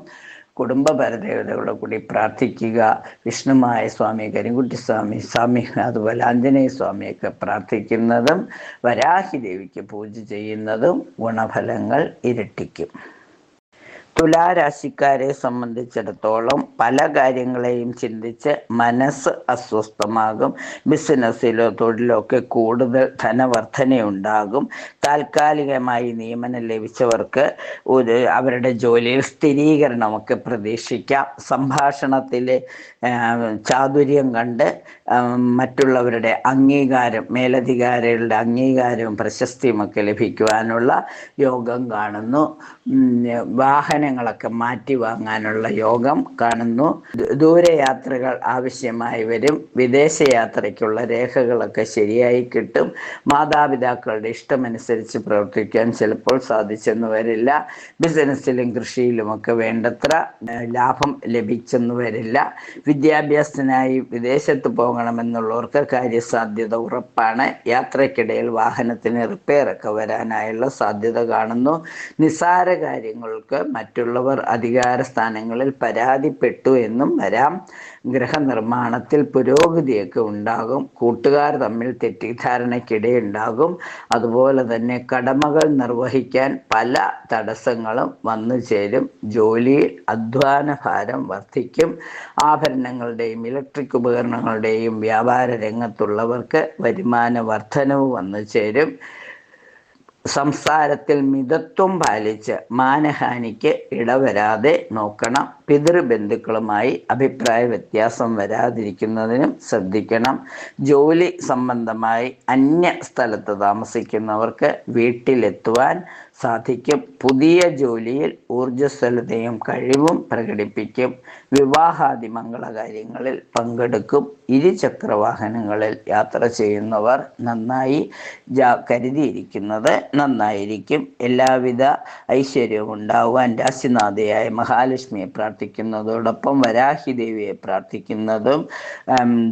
കുടുംബ പരദേവതകളെ കൂടി പ്രാർത്ഥിക്കുക. വിഷ്ണുമായ സ്വാമി, കരിങ്കുട്ടി സ്വാമി അതുപോലെ ആഞ്ജനേയ സ്വാമിയൊക്കെ പ്രാർത്ഥിക്കുന്നതും വരാഹി ദേവിക്ക് പൂജ ചെയ്യുന്നതും ഗുണഫലങ്ങൾ ഇരട്ടിക്കും. തുലാരാശിക്കാരെ സംബന്ധിച്ചിടത്തോളം പല കാര്യങ്ങളെയും ചിന്തിച്ച് മനസ്സ് അസ്വസ്ഥമാകും. ബിസിനസ്സിലോ തൊഴിലോ ഒക്കെ കൂടുതൽ ധനവർദ്ധനയുണ്ടാകും. താൽക്കാലികമായി നിയമനം ലഭിച്ചവർക്ക് അവരുടെ ജോലിയിൽ സ്ഥിരീകരണമൊക്കെ പ്രതീക്ഷിക്കാം. സംഭാഷണത്തിലെ ചാതുര്യം കണ്ട് മറ്റുള്ളവരുടെ അംഗീകാരം, മേലധികാരികളുടെ അംഗീകാരവും പ്രശസ്തിയുമൊക്കെ ലഭിക്കുവാനുള്ള യോഗം കാണുന്നു. വാഹനങ്ങളൊക്കെ മാറ്റി വാങ്ങാനുള്ള യോഗം കാണുന്നു. ദൂരയാത്രകൾ ആവശ്യമായി വരും. വിദേശയാത്രയ്ക്കുള്ള രേഖകളൊക്കെ ശരിയായി കിട്ടും. മാതാപിതാക്കളുടെ ഇഷ്ടമനുസരിച്ച് പ്രവർത്തിക്കാൻ ചിലപ്പോൾ സാധിച്ചെന്ന് വരില്ല. ബിസിനസ്സിലും കൃഷിയിലുമൊക്കെ വേണ്ടത്ര ലാഭം ലഭിച്ചെന്ന് വരില്ല. വിദ്യാഭ്യാസത്തിനായി വിദേശത്ത് പോകണമെന്നുള്ളവർക്ക് കാര്യസാധ്യത ഉറപ്പാണ്. യാത്രയ്ക്കിടയിൽ വാഹനത്തിന് റിപ്പയറൊക്കെ വരാനായുള്ള സാധ്യത കാണുന്നു. നിസ്സാര കാര്യങ്ങൾക്ക് മറ്റുള്ളവർ അധികാര സ്ഥാനങ്ങളിൽ പരാതിപ്പെട്ടു എന്നും വരാം. ഗൃഹനിർമ്മാണത്തിൽ പുരോഗതിയൊക്കെ ഉണ്ടാകും. കൂട്ടുകാർ തമ്മിൽ തെറ്റിദ്ധാരണയ്ക്കിടയുണ്ടാകും. അതുപോലെ തന്നെ കടമകൾ നിർവഹിക്കാൻ പല തടസ്സങ്ങളും വന്നു ചേരും. ജോലിയിൽ അധ്വാന ഭാരം വർദ്ധിക്കും. ആഭരണങ്ങളുടെയും ഇലക്ട്രിക് ഉപകരണങ്ങളുടെയും വ്യാപാര രംഗത്തുള്ളവർക്ക് വരുമാന വർധനവ് വന്നു ചേരും. സംസാരത്തിൽ മിതത്വം പാലിച്ച് മാനഹാനിക്ക് ഇടവരാതെ നോക്കണം. പിതൃബന്ധുക്കളുമായി അഭിപ്രായ വ്യത്യാസം വരാതിരിക്കുന്നതിനും ശ്രദ്ധിക്കണം. ജോലി സംബന്ധമായി അന്യ സ്ഥലത്ത് താമസിക്കുന്നവർക്ക് വീട്ടിലെത്തുവാൻ സാധിക്കും. പുതിയ ജോലിയിൽ ഊർജ്ജസ്വലതയും കഴിവും പ്രകടിപ്പിക്കും. വിവാഹാദി മംഗളകാര്യങ്ങളിൽ പങ്കെടുക്കും. ഇരുചക്രവാഹനങ്ങളിൽ യാത്ര ചെയ്യുന്നവർ നന്നായി കരുതിയിരിക്കുന്നത് നന്നായിരിക്കും. എല്ലാവിധ ഐശ്വര്യവും ഉണ്ടാകുവാൻ രാശിനാഥയായ മഹാലക്ഷ്മിയെ പ്രാർത്ഥിക്കുന്നതോടൊപ്പം വരാഹി ദേവിയെ പ്രാർത്ഥിക്കുന്നതും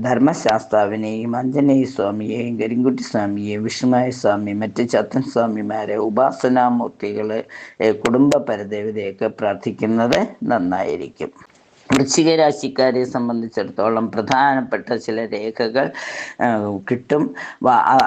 ധർമ്മശാസ്താവിനെയും ആഞ്ജനേയ സ്വാമിയെയും കരിങ്കുട്ടി സ്വാമിയെയും വിഷ്ണുമായ സ്വാമി മറ്റ് ചത്തൻ സ്വാമിമാരെ ഉപാസനാമൂർത്തികളെ കുടുംബ പരദേവതയൊക്കെ പ്രാർത്ഥിക്കുന്നത് നന്നായിരിക്കും. വൃശ്ചിക രാശിക്കാരെ സംബന്ധിച്ചിടത്തോളം പ്രധാനപ്പെട്ട ചില രേഖകൾ കിട്ടും.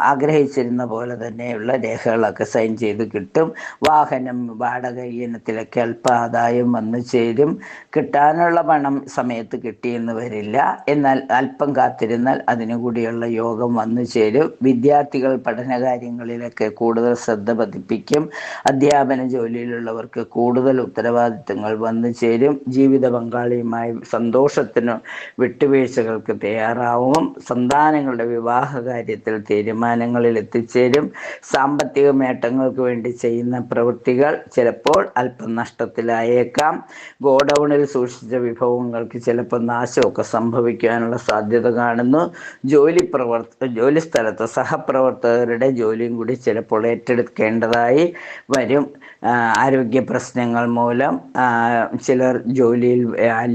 ആഗ്രഹിച്ചിരുന്ന പോലെ തന്നെയുള്ള രേഖകളൊക്കെ സൈൻ ചെയ്ത് കിട്ടും. വാഹനം വാടക ഇനത്തിലൊക്കെ അല്പ ആദായം വന്നു ചേരും. കിട്ടാനുള്ള പണം സമയത്ത് കിട്ടിയെന്ന് വരില്ല. എന്നാൽ അല്പം കാത്തിരുന്നാൽ അതിനു കൂടിയുള്ള യോഗം വന്നു ചേരും. വിദ്യാർത്ഥികൾ പഠനകാര്യങ്ങളിലൊക്കെ കൂടുതൽ ശ്രദ്ധ പതിപ്പിക്കും. അധ്യാപന ജോലിയിലുള്ളവർക്ക് കൂടുതൽ ഉത്തരവാദിത്തങ്ങൾ വന്നു ചേരും. ജീവിത പങ്കാളിയുമായി ഭാര്യയുമായി സന്തോഷത്തിനും വിട്ടുവീഴ്ചകൾക്ക് തയ്യാറാവും. സന്താനങ്ങളുടെ വിവാഹ കാര്യത്തിൽ തീരുമാനങ്ങളിൽ എത്തിച്ചേരും. സാമ്പത്തിക നേട്ടങ്ങൾക്ക് വേണ്ടി ചെയ്യുന്ന പ്രവൃത്തികൾ ചിലപ്പോൾ അല്പം നഷ്ടത്തിലായേക്കാം. ഗോഡൌണിൽ സൂക്ഷിച്ച വിഭവങ്ങൾക്ക് ചിലപ്പോൾ നാശമൊക്കെ സംഭവിക്കാനുള്ള സാധ്യത കാണുന്നു. ജോലി സ്ഥലത്ത് സഹപ്രവർത്തകരുടെ ജോലിയും കൂടി ചിലപ്പോൾ ഏറ്റെടുക്കേണ്ടതായി വരും. ആരോഗ്യ പ്രശ്നങ്ങൾ മൂലം ചിലർ ജോലിയിൽ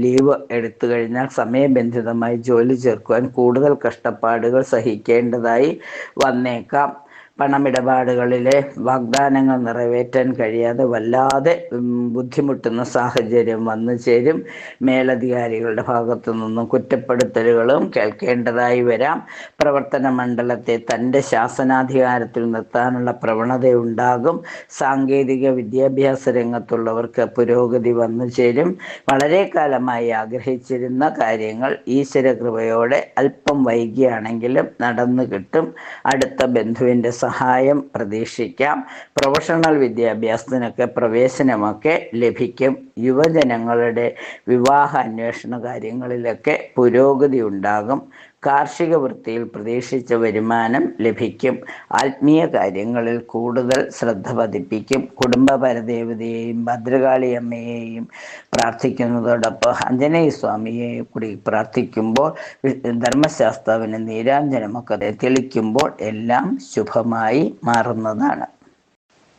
ലീവ് എടുത്തു കഴിഞ്ഞാൽ സമയബന്ധിതമായി ജോലി ചേർക്കുവാൻ കൂടുതൽ കഷ്ടപ്പാടുകൾ സഹിക്കേണ്ടതായി വന്നേക്കാം. പണമിടപാടുകളിലെ വാഗ്ദാനങ്ങൾ നിറവേറ്റാൻ കഴിയാതെ വല്ലാതെ ബുദ്ധിമുട്ടുന്ന സാഹചര്യം വന്നു ചേരും. മേലധികാരികളുടെ ഭാഗത്തു നിന്നും കുറ്റപ്പെടുത്തലുകളും കേൾക്കേണ്ടതായി വരാം. പ്രവർത്തന മണ്ഡലത്തെ തൻ്റെ ശാസനാധികാരത്തിൽ നിർത്താനുള്ള പ്രവണതയുണ്ടാകും. സാങ്കേതിക വിദ്യാഭ്യാസ രംഗത്തുള്ളവർക്ക് പുരോഗതി വന്നു ചേരും. വളരെ കാലമായി ആഗ്രഹിച്ചിരുന്ന കാര്യങ്ങൾ ഈശ്വര കൃപയോടെ അല്പം വൈകിയാണെങ്കിലും നടന്നു കിട്ടും. അടുത്ത ബന്ധുവിൻ്റെ സഹായം പ്രതീക്ഷിക്കാം. പ്രൊഫഷണൽ വിദ്യാഭ്യാസത്തിനൊക്കെ പ്രവേശനമൊക്കെ ലഭിക്കും. യുവജനങ്ങളുടെ വിവാഹ അന്വേഷണ കാര്യങ്ങളിലൊക്കെ പുരോഗതി ഉണ്ടാകും. കാർഷിക വൃത്തിയിൽ പ്രതീക്ഷിച്ച വരുമാനം ലഭിക്കും. ആത്മീയ കാര്യങ്ങളിൽ കൂടുതൽ ശ്രദ്ധ പതിപ്പിക്കും. കുടുംബ പരദേവതയെയും ഭദ്രകാളി അമ്മയെയും പ്രാർത്ഥിക്കുന്നതോടൊപ്പം ആഞ്ജനേയ സ്വാമിയെയും കൂടി പ്രാർത്ഥിക്കുമ്പോൾ ധർമ്മശാസ്താവിന് നീരാഞ്ജനമൊക്കെ തെളിക്കുമ്പോൾ എല്ലാം ശുഭമായി മാറുന്നതാണ്.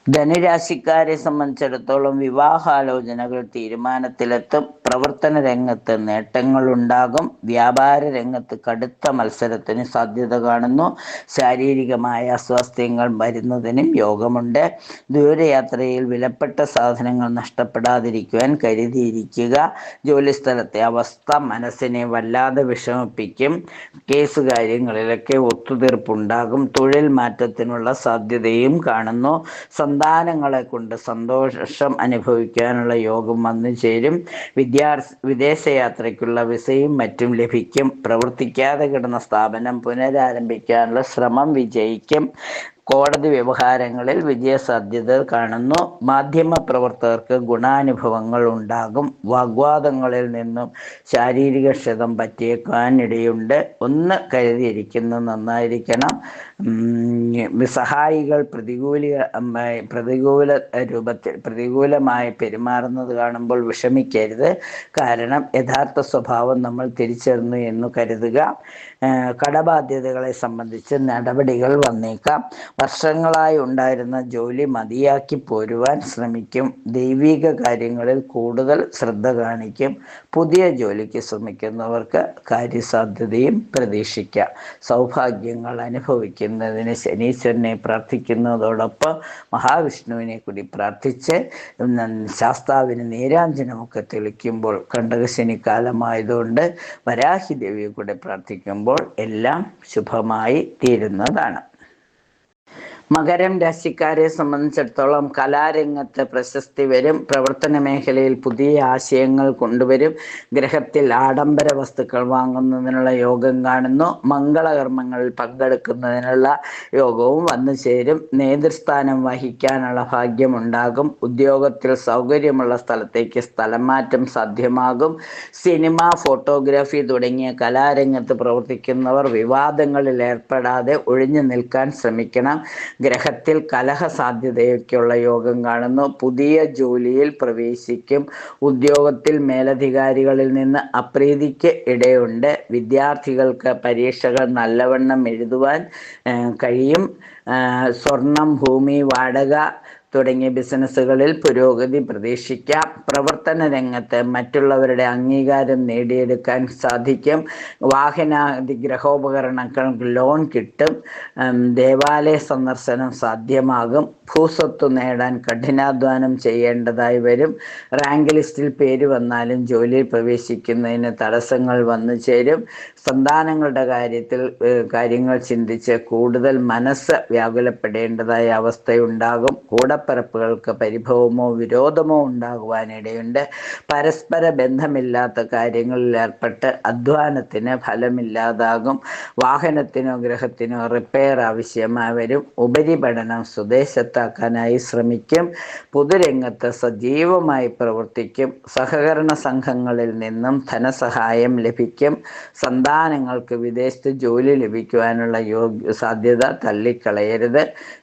ധനുരാശിക്കാരെ സംബന്ധിച്ചിടത്തോളം വിവാഹാലോചനകൾ തീരുമാനത്തിലെത്തും. പ്രവർത്തന രംഗത്ത് നേട്ടങ്ങളുണ്ടാകും. വ്യാപാര രംഗത്ത് കടുത്ത മത്സരത്തിന് സാധ്യത കാണുന്നു. ശാരീരികമായ അസ്വാസ്ഥ്യങ്ങൾ വരുന്നതിനും യോഗമുണ്ട്. ദൂരയാത്രയിൽ വിലപ്പെട്ട സാധനങ്ങൾ നഷ്ടപ്പെടാതിരിക്കുവാൻ കരുതിയിരിക്കുക. ജോലിസ്ഥലത്തെ അവസ്ഥ മനസ്സിനെ വല്ലാതെ വിഷമിപ്പിക്കും. കേസ് കാര്യങ്ങളിലൊക്കെ ഒത്തുതീർപ്പുണ്ടാകും. തൊഴിൽ മാറ്റത്തിനുള്ള സാധ്യതയും കാണുന്നു. സന്താനങ്ങളെ കൊണ്ട് സന്തോഷം അനുഭവിക്കാനുള്ള യോഗം വന്നു ചേരും. വിദേശയാത്രയ്ക്കുള്ള വിസയും മറ്റും ലഭിക്കും. പ്രവർത്തിക്കാതെ കിടന്ന സ്ഥാപനം പുനരാരംഭിക്കാനുള്ള ശ്രമം വിജയിക്കും. കോടതി വ്യവഹാരങ്ങളിൽ വിജയസാധ്യത കാണുന്നു. മാധ്യമ പ്രവർത്തകർക്ക് ഗുണാനുഭവങ്ങൾ ഉണ്ടാകും. വാഗ്വാദങ്ങളിൽ നിന്നും ശാരീരിക ക്ഷതം പറ്റിയേക്കാനിടയുണ്ട്. ഒന്ന് കരുതിയിരിക്കുന്നത് നന്നായിരിക്കണം. സഹായികൾ പ്രതികൂലമായി പെരുമാറുന്നത് കാണുമ്പോൾ വിഷമിക്കരുത്. കാരണം യഥാർത്ഥ സ്വഭാവം നമ്മൾ തിരിച്ചറിഞ്ഞു എന്ന് കരുതുക. കടബാധ്യതകളെ സംബന്ധിച്ച് നടപടികൾ വന്നേക്കാം. വർഷങ്ങളായി ഉണ്ടായിരുന്ന ജോലി മതിയാക്കി പോരുവാൻ ശ്രമിക്കും. ദൈവിക കാര്യങ്ങളിൽ കൂടുതൽ ശ്രദ്ധ കാണിക്കും. പുതിയ ജോലിക്ക് ശ്രമിക്കുന്നവർക്ക് കാര്യസാധ്യതയും പ്രതീക്ഷിക്കാം. സൗഭാഗ്യങ്ങൾ അനുഭവിക്കുന്നതിന് ശനീശ്വരനെ പ്രാർത്ഥിക്കുന്നതോടൊപ്പം മഹാവിഷ്ണുവിനെ കൂടി പ്രാർത്ഥിച്ച് ശാസ്താവിന് നീരാഞ്ജനമൊക്കെ തെളിക്കുമ്പോൾ, കണ്ടകശനി കാലമായതുകൊണ്ട് വരാഹി ദേവിയെ കൂടെ പ്രാർത്ഥിക്കുമ്പോൾ എല്ലാം ശുഭമായി തീരുന്നതാണ്. മകരം രാശിക്കാരെ സംബന്ധിച്ചിടത്തോളം കലാരംഗത്ത് പ്രശസ്തി വരും. പ്രവർത്തന മേഖലയിൽ പുതിയ ആശയങ്ങൾ കൊണ്ടുവരും. ഗ്രഹത്തിൽ ആഡംബര വസ്തുക്കൾ വാങ്ങുന്നതിനുള്ള യോഗം കാണുന്നു. മംഗളകർമ്മങ്ങളിൽ പങ്കെടുക്കുന്നതിനുള്ള യോഗവും വന്നു ചേരും. നേതൃസ്ഥാനം വഹിക്കാനുള്ള ഭാഗ്യമുണ്ടാകും. ഉദ്യോഗത്തിൽ സൗകര്യമുള്ള സ്ഥലത്തേക്ക് സ്ഥലം മാറ്റം സാധ്യമാകും. സിനിമ, ഫോട്ടോഗ്രാഫി തുടങ്ങിയ കലാരംഗത്ത് പ്രവർത്തിക്കുന്നവർ വിവാദങ്ങളിൽ ഏർപ്പെടാതെ ഒഴിഞ്ഞു നിൽക്കാൻ ശ്രമിക്കണം. ഗ്രഹത്തിൽ കലഹ സാധ്യതയൊക്കെയുള്ള യോഗം കാണുന്നു. പുതിയ ജോലിയിൽ പ്രവേശിക്കും. ഉദ്യോഗത്തിൽ മേലധികാരികളിൽ നിന്ന് അപ്രീതിക്ക് ഇടയുണ്ട്. വിദ്യാർത്ഥികൾക്ക് പരീക്ഷകൾ നല്ലവണ്ണം എഴുതുവാൻ കഴിയും. സ്വർണം, ഭൂമി, വാടക തുടങ്ങിയ ബിസിനസ്സുകളിൽ പുരോഗതി പ്രതീക്ഷിക്കാം. പ്രവർത്തന രംഗത്ത് മറ്റുള്ളവരുടെ അംഗീകാരം നേടിയെടുക്കാൻ സാധിക്കും. വാഹനാദി ഗ്രഹോപകരണങ്ങൾക്ക് ലോൺ കിട്ടും. ദേവാലയ സന്ദർശനം സാധ്യമാകും. ഭൂസ്വത്ത് നേടാൻ കഠിനാധ്വാനം ചെയ്യേണ്ടതായി വരും. റാങ്ക് ലിസ്റ്റിൽ പേര് വന്നാലും ജോലിയിൽ പ്രവേശിക്കുന്നതിന് തടസ്സങ്ങൾ വന്നു ചേരും. സന്താനങ്ങളുടെ കാര്യങ്ങൾ ചിന്തിച്ച് കൂടുതൽ മനസ്സ് വ്യാകുലപ്പെടേണ്ടതായ അവസ്ഥയുണ്ടാകും. കൂടെ കൂടപ്പിറപ്പുകൾക്ക് പരിഭവമോ വിരോധമോ ഉണ്ടാകുവാനിടയുണ്ട്. പരസ്പര ബന്ധമില്ലാത്ത കാര്യങ്ങളിൽ ഏർപ്പെട്ട് അധ്വാനത്തിന് ഫലമില്ലാതാകും. വാഹനത്തിനോ ഗൃഹത്തിനോ റിപ്പയർ ആവശ്യമായി വരും. ഉപരിപഠനം സ്വദേശത്താക്കാനായി ശ്രമിക്കും. പൊതുരംഗത്ത് സജീവമായി പ്രവർത്തിക്കും. സഹകരണ സംഘങ്ങളിൽ നിന്നും ധനസഹായം ലഭിക്കും. സന്താനങ്ങൾക്ക് വിദേശത്ത് ജോലി ലഭിക്കുവാനുള്ള സാധ്യത തള്ളിക്കളയരുത്.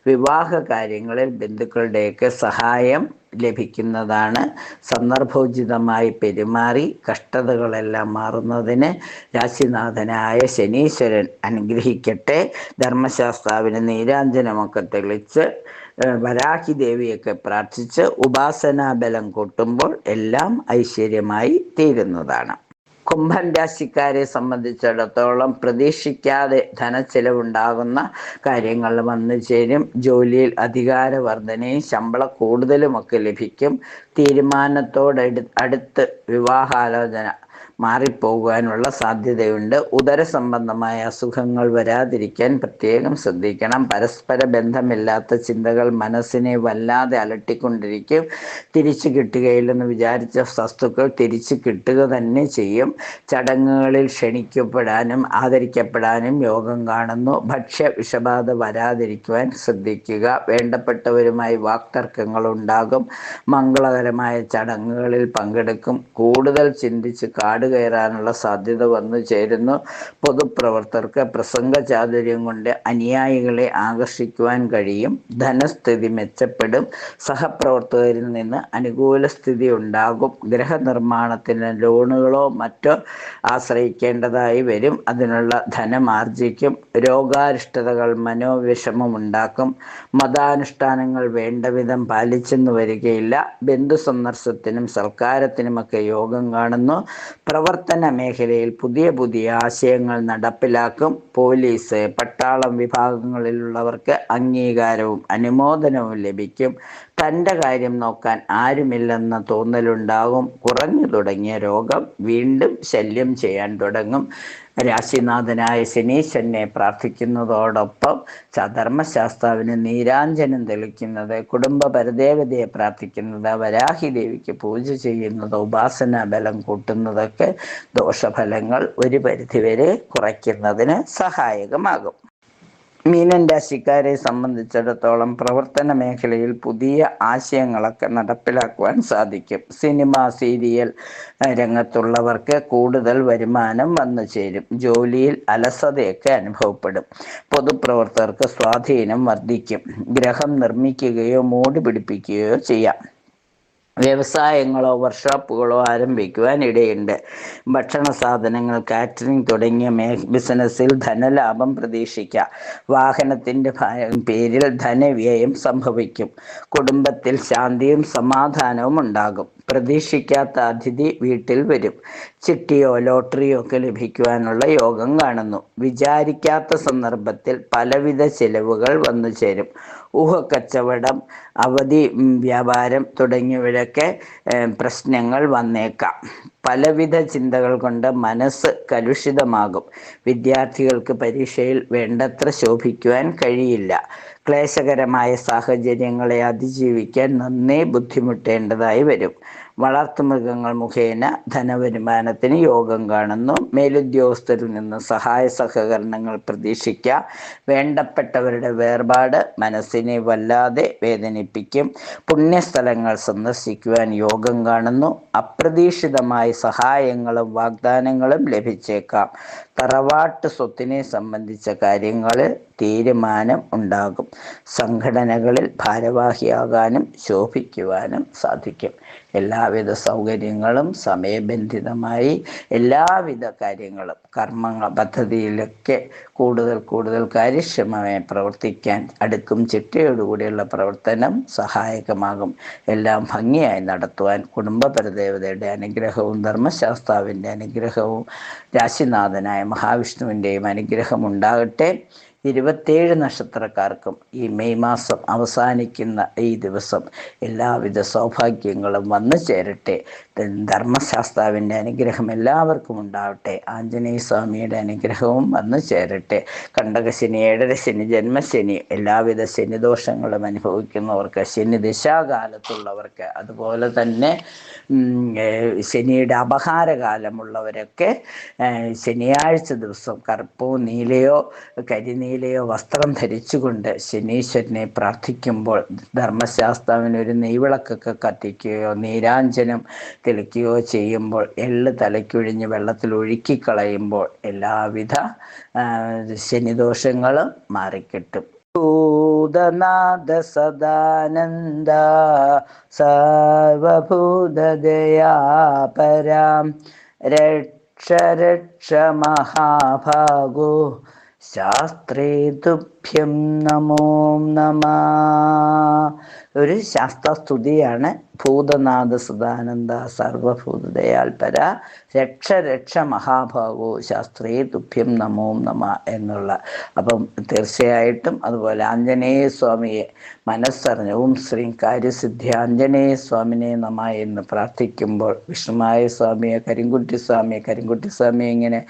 വിവാഹ കാര്യങ്ങളിൽ ബന്ധുക്കളുടെയൊക്കെ സഹായം ലഭിക്കുന്നതാണ്. സന്ദർഭോചിതമായി പെരുമാറി കഷ്ടതകളെല്ലാം മാറുന്നതിന് രാശിനാഥനായ ശനീശ്വരൻ അനുഗ്രഹിക്കട്ടെ. ധർമ്മശാസ്താവിന് നീരാഞ്ജനമൊക്കെ തെളിച്ച് വരാഹി ദേവിയൊക്കെ പ്രാർത്ഥിച്ച് ഉപാസനാബലം കൂട്ടുമ്പോൾ എല്ലാം ഐശ്വര്യമായി തീരുന്നതാണ്. കുംഭം രാശിക്കാരെ സംബന്ധിച്ചിടത്തോളം പ്രതീക്ഷിക്കാതെ ധനച്ചെലവുണ്ടാകുന്ന കാര്യങ്ങൾ വന്നു ചേരും. ജോലിയിൽ അധികാരവർദ്ധനയും ശമ്പള കൂടുതലുമൊക്കെ ലഭിക്കും. തീരുമാനത്തോടടുത്ത് വിവാഹാലോചന മാറിപ്പോകാനുള്ള സാധ്യതയുണ്ട്. ഉദര സംബന്ധമായ അസുഖങ്ങൾ വരാതിരിക്കാൻ പ്രത്യേകം ശ്രദ്ധിക്കണം. പരസ്പര ബന്ധമില്ലാത്ത ചിന്തകൾ മനസ്സിനെ വല്ലാതെ അലട്ടിക്കൊണ്ടിരിക്കും. തിരിച്ചു കിട്ടുകയില്ലെന്ന് വിചാരിച്ച വസ്തുക്കൾ തിരിച്ചു കിട്ടുക തന്നെ ചെയ്യും. ചടങ്ങുകളിൽ ക്ഷണിക്കപ്പെടാനും ആദരിക്കപ്പെടാനും യോഗം കാണുന്നു. ഭക്ഷ്യ വിഷബാധ വരാതിരിക്കുവാൻ ശ്രദ്ധിക്കുക. വേണ്ടപ്പെട്ടവരുമായി വാക്തർക്കങ്ങൾ ഉണ്ടാകും. മംഗളകരമായ ചടങ്ങുകളിൽ പങ്കെടുക്കും. കൂടുതൽ ചിന്തിച്ച് കയറാനുള്ള സാധ്യത വന്നു ചേരുന്നു. പൊതുപ്രവർത്തകർക്ക് പ്രസംഗ ചാതുര്യം കൊണ്ട് അനുയായികളെ ആകർഷിക്കുവാൻ കഴിയും. ധനസ്ഥിതി മെച്ചപ്പെടും. സഹപ്രവർത്തകരിൽ നിന്ന് അനുകൂല സ്ഥിതി ഉണ്ടാകും. ഗൃഹനിർമ്മാണത്തിന് ലോണുകളോ മറ്റോ ആശ്രയിക്കേണ്ടതായി വരും. അതിനുള്ള ധനം ആർജിക്കും. രോഗാരിഷ്ടതകൾ മനോവിഷമമുണ്ടാക്കും. മതാനുഷ്ഠാനങ്ങൾ വേണ്ടവിധം പാലിച്ചെന്ന് വരികയില്ല. ബന്ധു സന്ദർശനത്തിനും സൽക്കാരത്തിനുമൊക്കെ യോഗം കാണുന്നു. പ്രവർത്തന മേഖലയിൽ പുതിയ പുതിയ ആശയങ്ങൾ നടപ്പിലാക്കും. പോലീസ്, പട്ടാളം വിഭാഗങ്ങളിലുള്ളവർക്ക് അംഗീകാരവും അനുമോദനവും ലഭിക്കും. തൻ്റെ കാര്യം നോക്കാൻ ആരുമില്ലെന്ന തോന്നലുണ്ടാകും. കുറഞ്ഞു തുടങ്ങിയ രോഗം വീണ്ടും ശല്യം ചെയ്യാൻ തുടങ്ങും. രാശിനാഥനായ ശനീശ്വരനെ പ്രാർത്ഥിക്കുന്നതോടൊപ്പം ധർമ്മശാസ്താവിന് നീരാഞ്ജനം തെളിക്കുന്നത്, കുടുംബ പരദേവതയെ പ്രാർത്ഥിക്കുന്നത്, വരാഹി ദേവിക്ക് പൂജ ചെയ്യുന്നത്, ഉപാസനാ ബലം കൂട്ടുന്നതൊക്കെ ദോഷഫലങ്ങൾ ഒരു പരിധിവരെ കുറയ്ക്കുന്നതിന് സഹായകമാകും. മീനൻ രാശിക്കാരെ സംബന്ധിച്ചിടത്തോളം പ്രവർത്തന മേഖലയിൽ പുതിയ ആശയങ്ങളൊക്കെ നടപ്പിലാക്കുവാൻ സാധിക്കും. സിനിമ, സീരിയൽ രംഗത്തുള്ളവർക്ക് കൂടുതൽ വരുമാനം വന്നു ചേരും. ജോലിയിൽ അലസതയൊക്കെ അനുഭവപ്പെടും. പൊതുപ്രവർത്തകർക്ക് സ്വാധീനം വർദ്ധിക്കും. ഗ്രഹം നിർമ്മിക്കുകയോ മോടി പിടിപ്പിക്കുകയോ ചെയ്യാം. വ്യവസായങ്ങളോ വർക്ക്ഷോപ്പുകളോ ആരംഭിക്കുവാൻ ഇടയുണ്ട്. ഭക്ഷണ സാധനങ്ങൾ, കാറ്ററിംഗ് തുടങ്ങിയ ബിസിനസ്സിൽ ധനലാഭം പ്രതീക്ഷിക്കാം. വാഹനത്തിൻ്റെ പേരിൽ ധനവ്യയം സംഭവിക്കും. കുടുംബത്തിൽ ശാന്തിയും സമാധാനവും ഉണ്ടാകും. പ്രതീക്ഷിക്കാത്ത അതിഥി വീട്ടിൽ വരും. ചിട്ടിയോ ലോട്ടറിയോ ഒക്കെ ലഭിക്കുവാനുള്ള യോഗം കാണുന്നു. വിചാരിക്കാത്ത സന്ദർഭത്തിൽ പലവിധ ചെലവുകൾ വന്നു ചേരും. ഊഹക്കച്ചവടം, അവധി വ്യാപാരം തുടങ്ങിയവരൊക്കെ പ്രശ്നങ്ങൾ വന്നേക്കാം. പലവിധ ചിന്തകൾ കൊണ്ട് മനസ്സ് കലുഷിതമാകും. വിദ്യാർത്ഥികൾക്ക് പരീക്ഷയിൽ വേണ്ടത്ര ശോഭിക്കുവാൻ കഴിയില്ല. ക്ലേശകരമായ സാഹചര്യങ്ങളെ അതിജീവിക്കാൻ നന്നേ ബുദ്ധിമുട്ടേണ്ടതായി വരും. വളർത്തുമൃഗങ്ങൾ മുഖേന ധനവരുമാനത്തിന് യോഗം കാണുന്നു. മേലുദ്യോഗസ്ഥരിൽ നിന്ന് സഹായ സഹകരണങ്ങൾ പ്രതീക്ഷിക്കാം. വേണ്ടപ്പെട്ടവരുടെ വേർപാട് മനസ്സിനെ വല്ലാതെ വേദനിപ്പിക്കും. പുണ്യസ്ഥലങ്ങൾ സന്ദർശിക്കുവാൻ യോഗം കാണുന്നു. അപ്രതീക്ഷിതമായ സഹായങ്ങളും വാഗ്ദാനങ്ങളും ലഭിച്ചേക്കാം. തറവാട്ട് സ്വത്തിനെ സംബന്ധിച്ച കാര്യങ്ങളിൽ തീരുമാനം ഉണ്ടാകും. സംഘടനകളിൽ ഭാരവാഹിയാകാനും ശോഭിക്കുവാനും സാധിക്കും. എല്ലാവിധ സൗകര്യങ്ങളും സമയബന്ധിതമായി എല്ലാവിധ കാര്യങ്ങളും കർമ്മങ്ങൾ പദ്ധതിയിലൊക്കെ കൂടുതൽ കാര്യക്ഷമമായി പ്രവർത്തിക്കാൻ അടുക്കും ചിട്ടയോടുകൂടിയുള്ള പ്രവർത്തനം സഹായകമാകും. എല്ലാം ഭംഗിയായി നടത്തുവാൻ കുടുംബപരദേവതയുടെ അനുഗ്രഹവും ധർമ്മശാസ്താവിൻ്റെ അനുഗ്രഹവും രാശിനാഥനായ മഹാവിഷ്ണുവിൻ്റെയും അനുഗ്രഹം ഉണ്ടാകട്ടെ. 27 നക്ഷത്രക്കാർക്കും ഈ മെയ് മാസം അവസാനിക്കുന്ന ഈ ദിവസം എല്ലാവിധ സൗഭാഗ്യങ്ങളും വന്നു ചേരട്ടെ. ധർമ്മശാസ്താവിൻ്റെ അനുഗ്രഹം എല്ലാവർക്കും ഉണ്ടാവട്ടെ. ആഞ്ജനേയ സ്വാമിയുടെ അനുഗ്രഹവും വന്നു ചേരട്ടെ. കണ്ടകശനി, ഏഴരശനി, ജന്മശനി, എല്ലാവിധ ശനിദോഷങ്ങളും അനുഭവിക്കുന്നവർക്ക്, ശനി ദിശാകാലത്തുള്ളവർക്ക്, അതുപോലെ തന്നെ ശനിയുടെ അപഹാരകാലമുള്ളവരൊക്കെ ശനിയാഴ്ച ദിവസം കറുപ്പോ നീലയോ കരിനീലയോ വസ്ത്രം ധരിച്ചുകൊണ്ട് ശനീശ്വരനെ പ്രാർത്ഥിക്കുമ്പോൾ, ധർമ്മശാസ്താവിന് ഒരു നെയ്വിളക്കൊക്കെ കത്തിക്കുകയോ നീരാഞ്ജനം തെളിക്കുകയോ ചെയ്യുമ്പോൾ, എള്ള് തലയ്ക്കൊഴിഞ്ഞ് വെള്ളത്തിൽ ഒഴുക്കിക്കളയുമ്പോൾ എല്ലാവിധ ശനിദോഷങ്ങളും മാറിക്കിട്ടും. ഭൂതനാഥ സദാനന്ദ സർവഭൂതദയാപരാം രക്ഷ രക്ഷ മഹാഭാഗോ ശാസ്ത്രേ തുഭ്യം നമോ നമഃ. ഒരു ശാസ്ത്രസ്തുതിയാണ്. ഭൂതനാഥ സദാനന്ദ സർവഭൂതദയാൽപര രക്ഷ രക്ഷ മഹാഭാഗോ ശാസ്ത്രേ തുഭ്യം നമോ നമഃ എന്നുള്ള. അപ്പം തീർച്ചയായിട്ടും അതുപോലെ ആഞ്ജനേയ സ്വാമിയെ മനസ്സറിഞ്ഞ് ഓം ശ്രീ കാര്യസിദ്ധി ആഞ്ജനേയ സ്വാമിനെ നമ എന്ന് പ്രാർത്ഥിക്കുമ്പോൾ, വിഷ്ണുമായ സ്വാമിയെ കരിങ്കുട്ടി സ്വാമിയെ ഇങ്ങനെ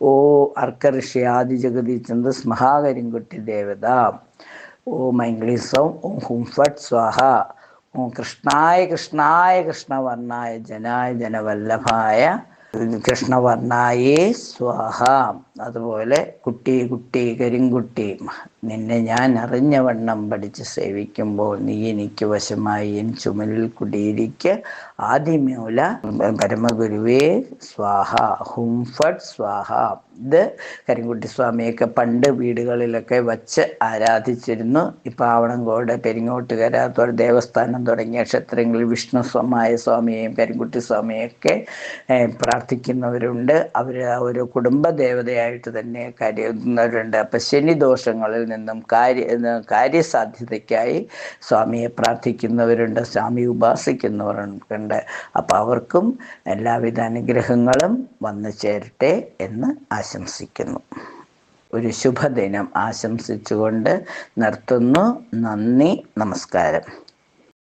ഓ അർക്കഋഷി ആദിജഗതി ചന്ദസ് മഹാകരിങ്കുട്ടി ദേവത ഓം ഐംഗ്ലീം സൗം ഓം ഹും ഫട്ട് സ്വാഹ ഓം കൃഷ്ണായ കൃഷ്ണവർണ്ണായ ജനായ ജനവല്ലഭായ കൃഷ്ണവർണ്ണായേ സ്വാഹ. അതുപോലെ കുട്ടി കരിങ്കുട്ടി, നിന്നെ ഞാൻ അറിഞ്ഞവണ്ണം പഠിച്ച് സേവിക്കുമ്പോൾ നീ എനിക്ക് വശമായി എൻ ചുമലിൽ കുടിയിരിക്ക് ആദിമൂല പരമഗുരുവേ സ്വാഹ ഹും ഫട്ട് സ്വാഹ. ഇത് കരിങ്കുട്ടി സ്വാമിയൊക്കെ പണ്ട് വീടുകളിലൊക്കെ വച്ച് ആരാധിച്ചിരുന്നു. ഇപ്പം ആവണങ്കോട്, പെരിങ്ങോട്ടുകര ദേവസ്ഥാനം തുടങ്ങിയ ക്ഷേത്രങ്ങളിൽ വിഷ്ണുസ്വമായ സ്വാമിയെയും കരിങ്കുട്ടി സ്വാമിയൊക്കെ പ്രാർത്ഥിക്കുന്നവരുണ്ട്. അവർ ഒരു കുടുംബ ദേവതയായിട്ട് തന്നെ കരുതുന്നവരുണ്ട്. അപ്പം ശനിദോഷങ്ങളിൽ നിന്നും കാര്യസാധ്യതയ്ക്കായി സ്വാമിയെ പ്രാർത്ഥിക്കുന്നവരുണ്ട്, സ്വാമി ഉപാസിക്കുന്നവരുണ്ട്. അപ്പം അവർക്കും എല്ലാവിധ അനുഗ്രഹങ്ങളും വന്നു ചേരട്ടെ എന്ന് ആശംസിക്കുന്നു. ഒരു ശുഭദിനം ആശംസിച്ചുകൊണ്ട് നിർത്തുന്നു. നന്ദി, നമസ്കാരം.